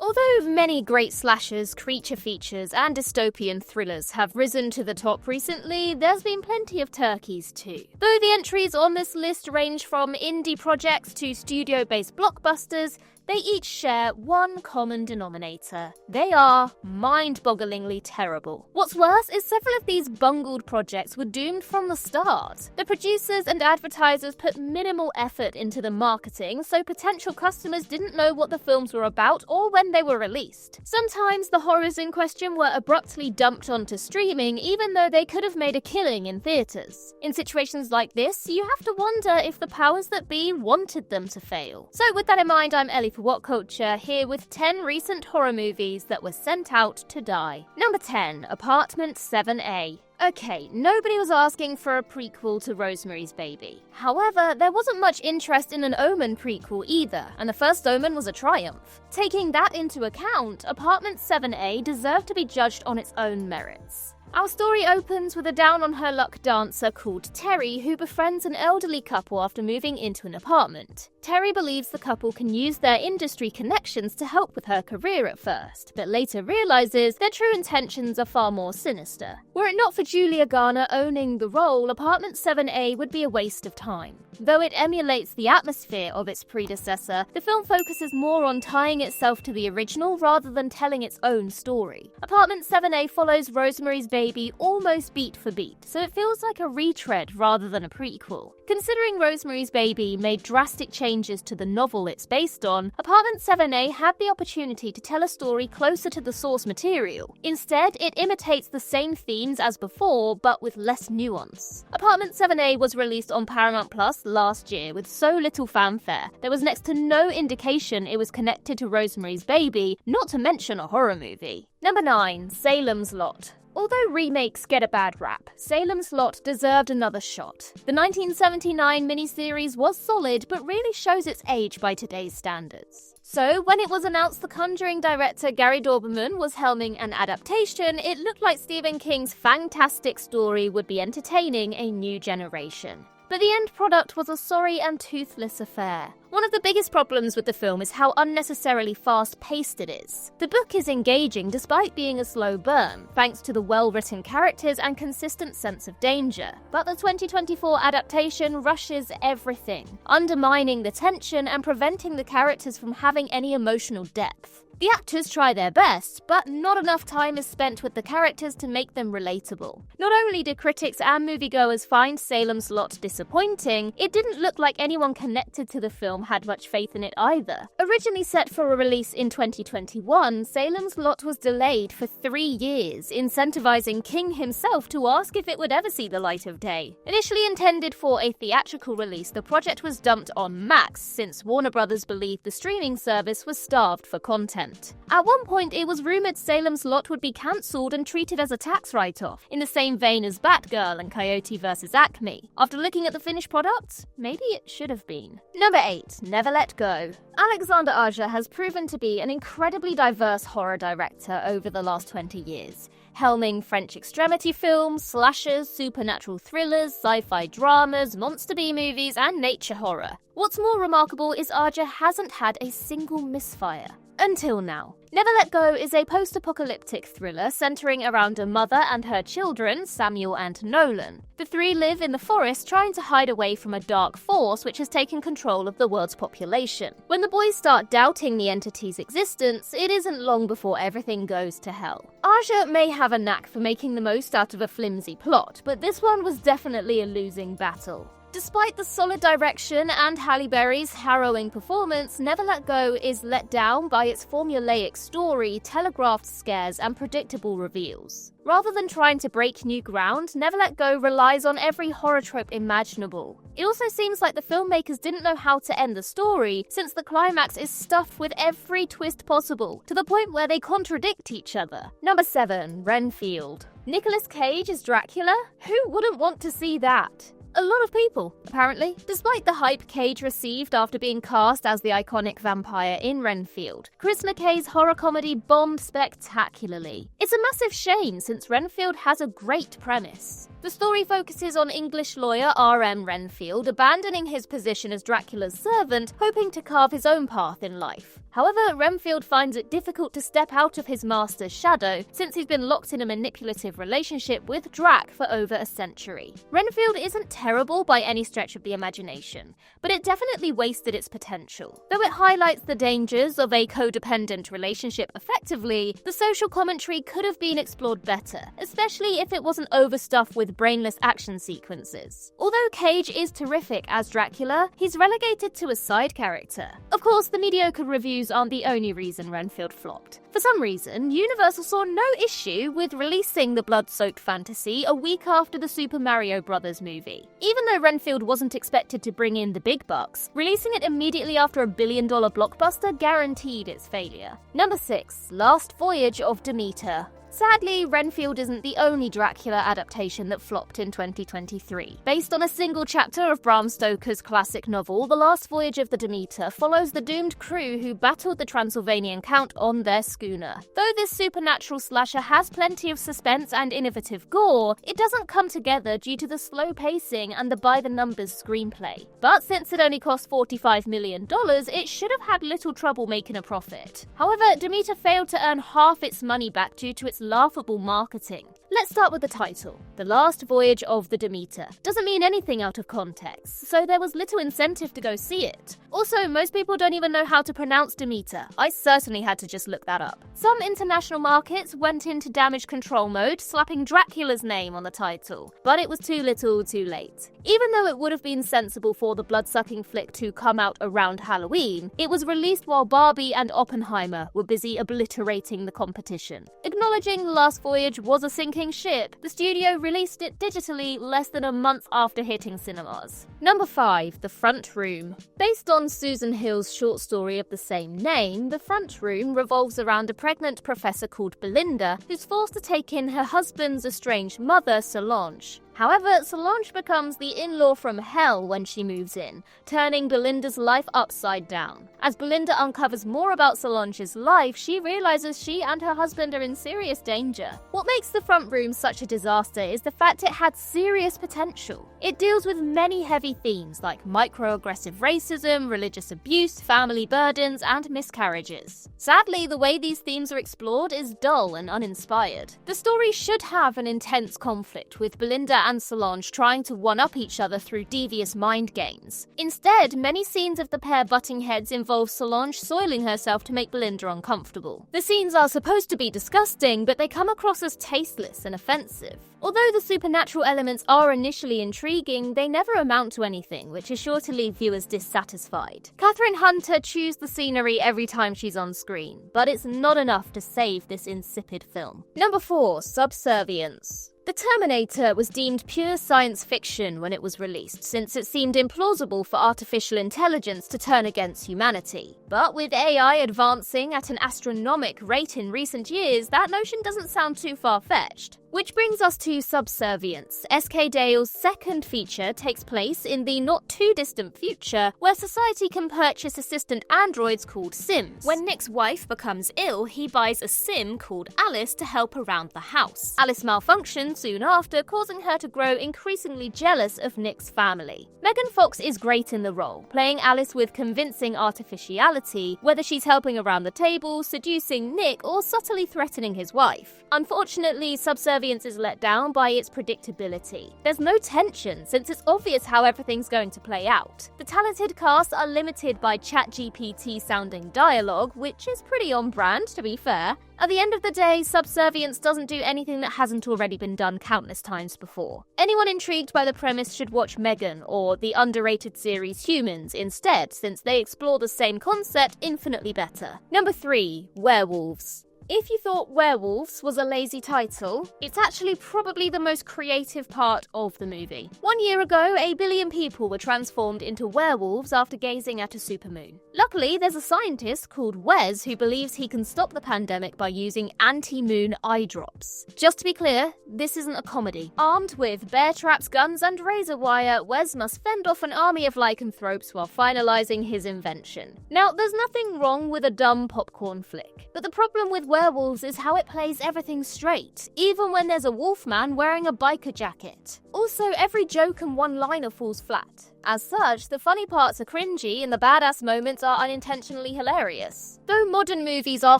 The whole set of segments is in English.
Although many great slashers, creature features, and dystopian thrillers have risen to the top recently, there's been plenty of turkeys too. Though the entries on this list range from indie projects to studio-based blockbusters, they each share one common denominator. They are mind-bogglingly terrible. What's worse is several of these bungled projects were doomed from the start. The producers and advertisers put minimal effort into the marketing, so potential customers didn't know what the films were about or when they were released. Sometimes the horrors in question were abruptly dumped onto streaming, even though they could have made a killing in theaters. In situations like this, you have to wonder if the powers that be wanted them to fail. So with that in mind, I'm Ellie for What Culture, here with 10 recent horror movies that were sent out to die. Number 10, Apartment 7A. Okay, nobody was asking for a prequel to Rosemary's Baby. However, there wasn't much interest in an Omen prequel either, and the first Omen was a triumph. Taking that into account, Apartment 7A deserved to be judged on its own merits. Our story opens with a down-on-her-luck dancer called Terry who befriends an elderly couple after moving into an apartment. Terry believes the couple can use their industry connections to help with her career at first, but later realizes their true intentions are far more sinister. Were it not for Julia Garner owning the role, Apartment 7A would be a waste of time. Though it emulates the atmosphere of its predecessor, the film focuses more on tying itself to the original rather than telling its own story. Apartment 7A follows Rosemary's Baby almost beat for beat, so it feels like a retread rather than a prequel. Considering Rosemary's Baby made drastic changes to the novel it's based on, Apartment 7A had the opportunity to tell a story closer to the source material. Instead, it imitates the same themes as before, but with less nuance. Apartment 7A was released on Paramount Plus last year with so little fanfare, there was next to no indication it was connected to Rosemary's Baby, not to mention a horror movie. Number 9, Salem's Lot. Although remakes get a bad rap, Salem's Lot deserved another shot. The 1979 miniseries was solid, but really shows its age by today's standards. So, when it was announced the Conjuring director Gary Dauberman was helming an adaptation, it looked like Stephen King's fantastic story would be entertaining a new generation. But the end product was a sorry and toothless affair. One of the biggest problems with the film is how unnecessarily fast-paced it is. The book is engaging despite being a slow burn, thanks to the well-written characters and consistent sense of danger. But the 2024 adaptation rushes everything, undermining the tension and preventing the characters from having any emotional depth. The actors try their best, but not enough time is spent with the characters to make them relatable. Not only did critics and moviegoers find Salem's Lot disappointing, it didn't look like anyone connected to the film had much faith in it either. Originally set for a release in 2021, Salem's Lot was delayed for 3 years, incentivizing King himself to ask if it would ever see the light of day. Initially intended for a theatrical release, the project was dumped on Max, since Warner Brothers believed the streaming service was starved for content. At one point, it was rumored Salem's Lot would be cancelled and treated as a tax write-off, in the same vein as Batgirl and Coyote vs. Acme. After looking at the finished product, maybe it should have been. Number 8, Never Let Go. Alexander Aja has proven to be an incredibly diverse horror director over the last 20 years. Helming French extremity films, slashers, supernatural thrillers, sci-fi dramas, monster B-movies, and nature horror. What's more remarkable is Aja hasn't had a single misfire. Until now. Never Let Go is a post-apocalyptic thriller centering around a mother and her children, Samuel and Nolan. The three live in the forest trying to hide away from a dark force which has taken control of the world's population. When the boys start doubting the entity's existence, it isn't long before everything goes to hell. Aja may have a knack for making the most out of a flimsy plot, but this one was definitely a losing battle. Despite the solid direction and Halle Berry's harrowing performance, Never Let Go is let down by its formulaic story, telegraphed scares, and predictable reveals. Rather than trying to break new ground, Never Let Go relies on every horror trope imaginable. It also seems like the filmmakers didn't know how to end the story, since the climax is stuffed with every twist possible, to the point where they contradict each other. Number 7, Renfield. Nicolas Cage as Dracula? Who wouldn't want to see that? A lot of people, apparently. Despite the hype Cage received after being cast as the iconic vampire in Renfield, Chris McKay's horror comedy bombed spectacularly. It's a massive shame since Renfield has a great premise. The The story focuses on English lawyer R.M. Renfield abandoning his position as Dracula's servant, hoping to carve his own path in life. However, Renfield finds it difficult to step out of his master's shadow since he's been locked in a manipulative relationship with Drac for over a century. Renfield isn't terrible by any stretch of the imagination, but it definitely wasted its potential. Though it highlights the dangers of a codependent relationship effectively, the social commentary could have been explored better, especially if it wasn't overstuffed with brainless action sequences. Although Cage is terrific as Dracula, he's relegated to a side character. Of course, the mediocre reviews aren't the only reason Renfield flopped. For some reason, Universal saw no issue with releasing the blood-soaked fantasy a week after the Super Mario Bros. Movie. Even though Renfield wasn't expected to bring in the big bucks, releasing it immediately after a billion-dollar blockbuster guaranteed its failure. Number 6. Last Voyage of Demeter. Sadly, Renfield isn't the only Dracula adaptation that flopped in 2023. Based on a single chapter of Bram Stoker's classic novel, The Last Voyage of the Demeter follows the doomed crew who battled the Transylvanian Count on their schooner. Though this supernatural slasher has plenty of suspense and innovative gore, it doesn't come together due to the slow pacing and the by-the-numbers screenplay. But since it only cost $45 million, it should have had little trouble making a profit. However, Demeter failed to earn half its money back due to its laughable marketing. Let's start with the title. The Last Voyage of the Demeter doesn't mean anything out of context, so there was little incentive to go see it. Also, most people don't even know how to pronounce Demeter. I certainly had to just look that up. Some international markets went into damage control mode, slapping Dracula's name on the title, but it was too little too late. Even though it would have been sensible for the blood-sucking flick to come out around Halloween, it was released while Barbie and Oppenheimer were busy obliterating the competition. Acknowledging The Last Voyage was a sinking ship, the studio released it digitally less than a month after hitting cinemas. Number 5. The Front Room. Based on Susan Hill's short story of the same name, The Front Room revolves around a pregnant professor called Belinda who's forced to take in her husband's estranged mother, Solange. However, Solange becomes the in-law from hell when she moves in, turning Belinda's life upside down. As Belinda uncovers more about Solange's life, she realizes she and her husband are in serious danger. What makes The Front Room such a disaster is the fact it had serious potential. It deals with many heavy themes like microaggressive racism, religious abuse, family burdens, and miscarriages. Sadly, the way these themes are explored is dull and uninspired. The story should have an intense conflict with Belinda and Solange trying to one-up each other through devious mind games. Instead, many scenes of the pair butting heads involve Solange soiling herself to make Belinda uncomfortable. The scenes are supposed to be disgusting, but they come across as tasteless and offensive. Although the supernatural elements are initially intriguing, they never amount to anything, which is sure to leave viewers dissatisfied. Kathryn Hunter chews the scenery every time she's on screen, but it's not enough to save this insipid film. Number 4. Subservience. The Terminator was deemed pure science fiction when it was released, since it seemed implausible for artificial intelligence to turn against humanity. But with AI advancing at an astronomical rate in recent years, that notion doesn't sound too far-fetched. Which brings us to Subservience. S.K. Dale's second feature takes place in the not-too-distant future, where society can purchase assistant androids called Sims. When Nick's wife becomes ill, he buys a Sim called Alice to help around the house. Alice malfunctions soon after, causing her to grow increasingly jealous of Nick's family. Megan Fox is great in the role, playing Alice with convincing artificiality, whether she's helping around the table, seducing Nick, or subtly threatening his wife. Unfortunately, Subservience is let down by its predictability. There's no tension, since it's obvious how everything's going to play out. The talented cast are limited by ChatGPT-sounding dialogue, which is pretty on brand, to be fair. At the end of the day, Subservience doesn't do anything that hasn't already been done countless times before. Anyone intrigued by the premise should watch Megan or the underrated series Humans instead, since they explore the same concept infinitely better. Number 3. Werewolves. If you thought Werewolves was a lazy title, it's actually probably the most creative part of the movie. 1 year ago, 1 billion people were transformed into werewolves after gazing at a supermoon. Luckily, there's a scientist called Wes who believes he can stop the pandemic by using anti-moon eye drops. Just to be clear, this isn't a comedy. Armed with bear traps, guns, and razor wire, Wes must fend off an army of lycanthropes while finalizing his invention. Now, there's nothing wrong with a dumb popcorn flick, but the problem with Werewolves is how it plays everything straight, even when there's a wolfman wearing a biker jacket. Also, every joke and one-liner falls flat. As such, the funny parts are cringy and the badass moments are unintentionally hilarious. Though modern movies are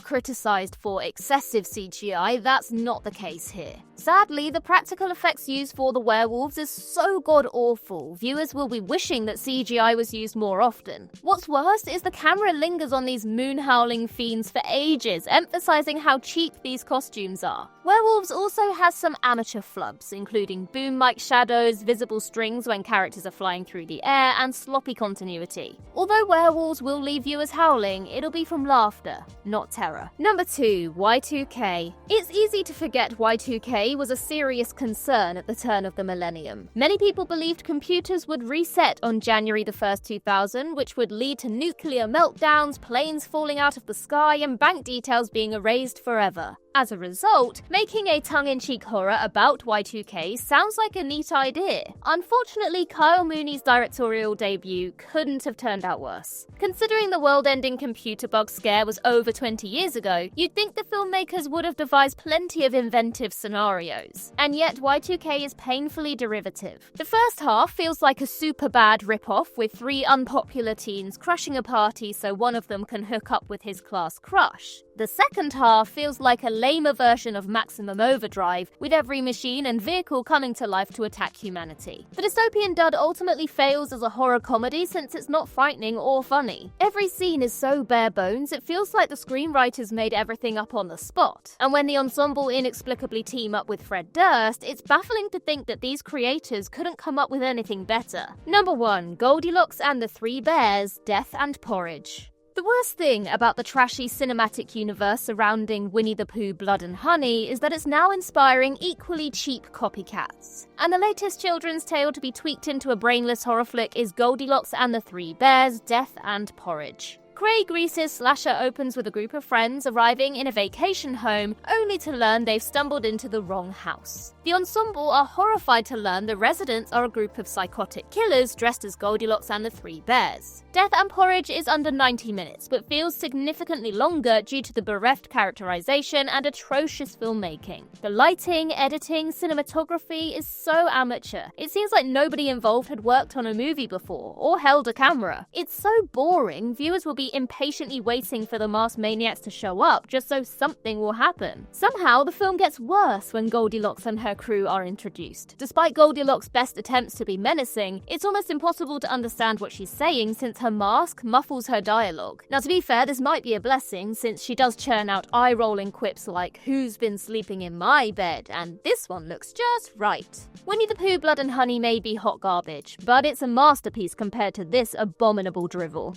criticised for excessive CGI, that's not the case here. Sadly, the practical effects used for the werewolves is so god-awful, viewers will be wishing that CGI was used more often. What's worse is the camera lingers on these moon-howling fiends for ages, emphasising how cheap these costumes are. Werewolves also has some amateur flubs, including boom mic shadows, visible strings when characters are flying through the air, and sloppy continuity. Although Werewolves will leave viewers howling, it'll be from laughter, not terror. Number 2. Y2K. It's easy to forget Y2K was a serious concern at the turn of the millennium. Many people believed computers would reset on January 1st, 2000, which would lead to nuclear meltdowns, planes falling out of the sky, and bank details being erased forever. As a result, making a tongue-in-cheek horror about Y2K sounds like a neat idea. Unfortunately, Kyle Mooney's directorial debut couldn't have turned out worse. Considering the world-ending computer bug scare was over 20 years ago, you'd think the filmmakers would have devised plenty of inventive scenarios. And yet, Y2K is painfully derivative. The first half feels like a super bad rip-off, with 3 unpopular teens crashing a party so one of them can hook up with his class crush. The second half feels like a lamer version of Maximum Overdrive, with every machine and vehicle coming to life to attack humanity. The dystopian dud ultimately fails as a horror comedy since it's not frightening or funny. Every scene is so bare bones, it feels like the screenwriters made everything up on the spot. And when the ensemble inexplicably team up with Fred Durst, it's baffling to think that these creators couldn't come up with anything better. Number 1. Goldilocks and the Three Bears, Death and Porridge. The worst thing about the trashy cinematic universe surrounding Winnie the Pooh Blood and Honey is that it's now inspiring equally cheap copycats. And the latest children's tale to be tweaked into a brainless horror flick is Goldilocks and the Three Bears, Death and Porridge. Craig Reese's slasher opens with a group of friends arriving in a vacation home, only to learn they've stumbled into the wrong house. The ensemble are horrified to learn the residents are a group of psychotic killers dressed as Goldilocks and the Three Bears. Death and Porridge is under 90 minutes, but feels significantly longer due to the bereft characterization and atrocious filmmaking. The lighting, editing, cinematography is so amateur. It seems like nobody involved had worked on a movie before, or held a camera. It's so boring, viewers will be impatiently waiting for the masked maniacs to show up just so something will happen. Somehow, the film gets worse when Goldilocks and her crew are introduced. Despite Goldilocks' best attempts to be menacing, it's almost impossible to understand what she's saying since her mask muffles her dialogue. Now, to be fair, this might be a blessing since she does churn out eye-rolling quips like, "Who's been sleeping in my bed?" and "This one looks just right." Winnie the Pooh Blood and Honey may be hot garbage, but it's a masterpiece compared to this abominable drivel.